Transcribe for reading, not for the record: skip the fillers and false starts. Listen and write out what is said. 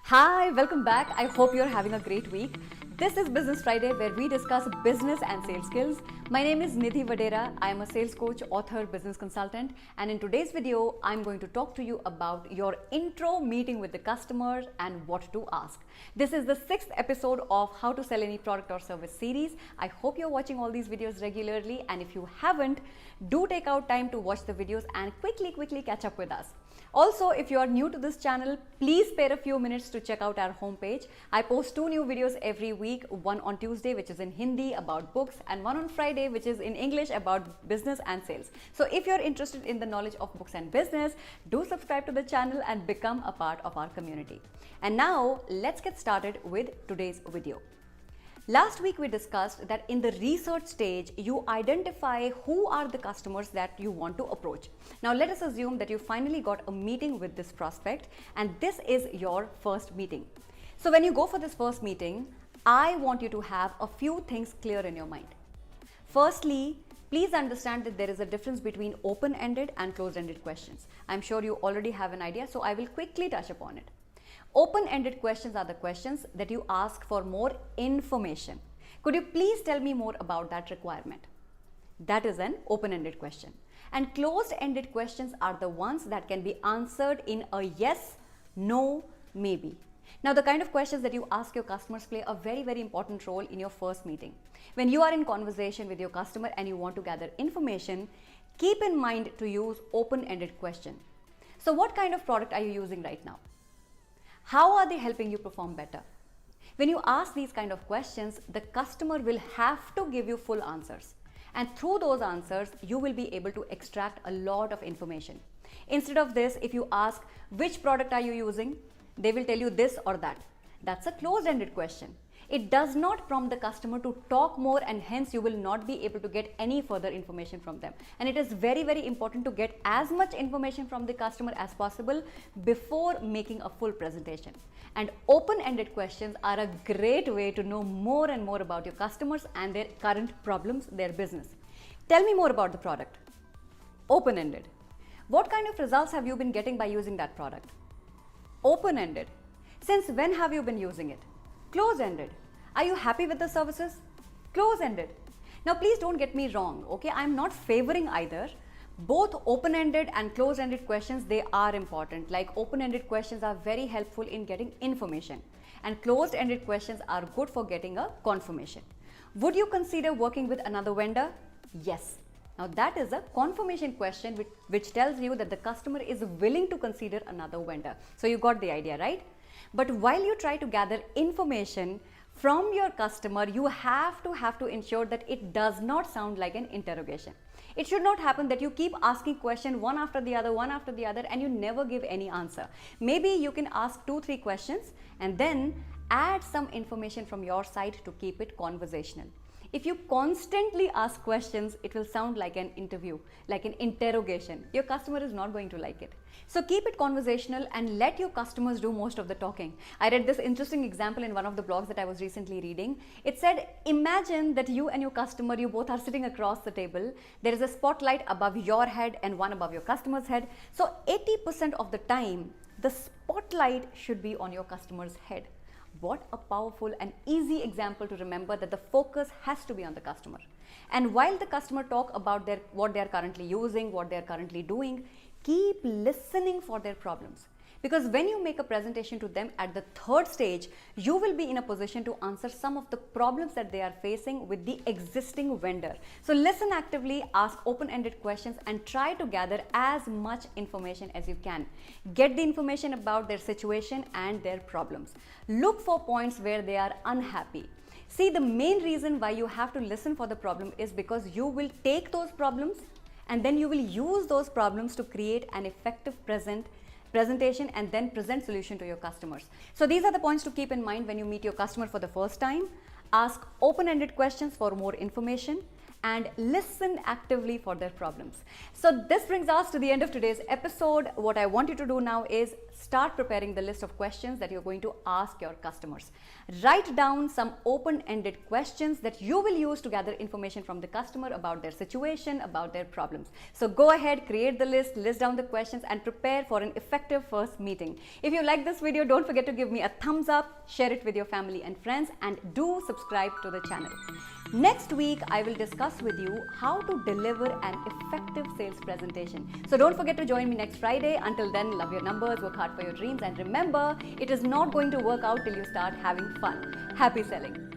Hi, welcome back. I hope you're having a great week. This is Business Friday where we discuss business and sales skills. My name is Nidhi Vadhera. I am a sales coach, author, business consultant, and in today's video, I'm going to talk to you about your intro meeting with the customer and what to ask. This is the 6th episode of How to Sell Any Product or Service series. I hope you're watching all these videos regularly, and if you haven't, do take out time to watch the videos and quickly catch up with us. Also, if you are new to this channel, please spare a few minutes to check out our homepage. I post 2 new videos every week, one on Tuesday which is in Hindi about books and one on Friday which is in English about business and sales. So if you're interested in the knowledge of books and business, do subscribe to the channel and become a part of our community. And now let's get started with today's video. Last week we discussed that in the research stage, you identify who are the customers that you want to approach. Now let us assume that you finally got a meeting with this prospect and this is your first meeting. So when you go for this first meeting, I want you to have a few things clear in your mind. Firstly, please understand that there is a difference between open-ended and closed-ended questions. I'm sure you already have an idea, so I will quickly touch upon it. Open-ended questions are the questions that you ask for more information. Could you please tell me more about that requirement? That is an open-ended question. And closed-ended questions are the ones that can be answered in a yes, no, maybe. Now, the kind of questions that you ask your customers play a very important role in your first meeting. When you are in conversation with your customer and you want to gather information, keep in mind to use open-ended question. So what kind of product are you using right now? How are they helping you perform better? When you ask these kind of questions, the customer will have to give you full answers. And through those answers, you will be able to extract a lot of information. Instead of this, if you ask, which product are you using? They will tell you this or that. That's a closed-ended question. It does not prompt the customer to talk more, and hence you will not be able to get any further information from them. And it is very important to get as much information from the customer as possible before making a full presentation. And open-ended questions are a great way to know more and more about your customers and their current problems, their business. Tell me more about the product. Open-ended. What kind of results have you been getting by using that product? Open-ended. Since when have you been using it? Close-ended. Are you happy with the services? Close-ended. Now please don't get me wrong, okay? I'm not favoring either. Both open-ended and closed-ended questions, they are important. Like open-ended questions are very helpful in getting information, and closed-ended questions are good for getting a confirmation. Would you consider working with another vendor? Yes. Now that is a confirmation question which tells you that the customer is willing to consider another vendor. So you got the idea, right? But while you try to gather information from your customer, you have to ensure that it does not sound like an interrogation. It should not happen that you keep asking questions one after the other, and you never give any answer. Maybe you can ask 2-3 questions and then add some information from your side to keep it conversational. If you constantly ask questions, it will sound like an interview, like an interrogation. Your customer is not going to like it. So keep it conversational and let your customers do most of the talking. I read this interesting example in one of the blogs that I was recently reading. It said, imagine that you and your customer, you both are sitting across the table. There is a spotlight above your head and one above your customer's head. So 80% of the time, the spotlight should be on your customer's head. What a powerful and easy example to remember that the focus has to be on the customer. And while the customer talk about what they are currently using, what they are currently doing, keep listening for their problems. Because when you make a presentation to them at the 3rd stage, you will be in a position to answer some of the problems that they are facing with the existing vendor. So listen actively, ask open-ended questions, and try to gather as much information as you can. Get the information about their situation and their problems. Look for points where they are unhappy. See, the main reason why you have to listen for the problem is because you will take those problems and then you will use those problems to create an effective presentation and then present solution to your customers. So these are the points to keep in mind when you meet your customer for the first time. Ask open-ended questions for more information and listen actively for their problems. So this brings us to the end of today's episode. What I want you to do now is start preparing the list of questions that you're going to ask your customers. Write down some open-ended questions that you will use to gather information from the customer about their situation, about their problems. So go ahead, create the list down the questions, and prepare for an effective first meeting. If you like this video, don't forget to give me a thumbs up, share it with your family and friends, and do subscribe to the channel. Next week, I will discuss with you how to deliver an effective sales presentation. So don't forget to join me next Friday. Until then, love your numbers, work hard for your dreams, and remember, it is not going to work out till you start having fun. Happy selling.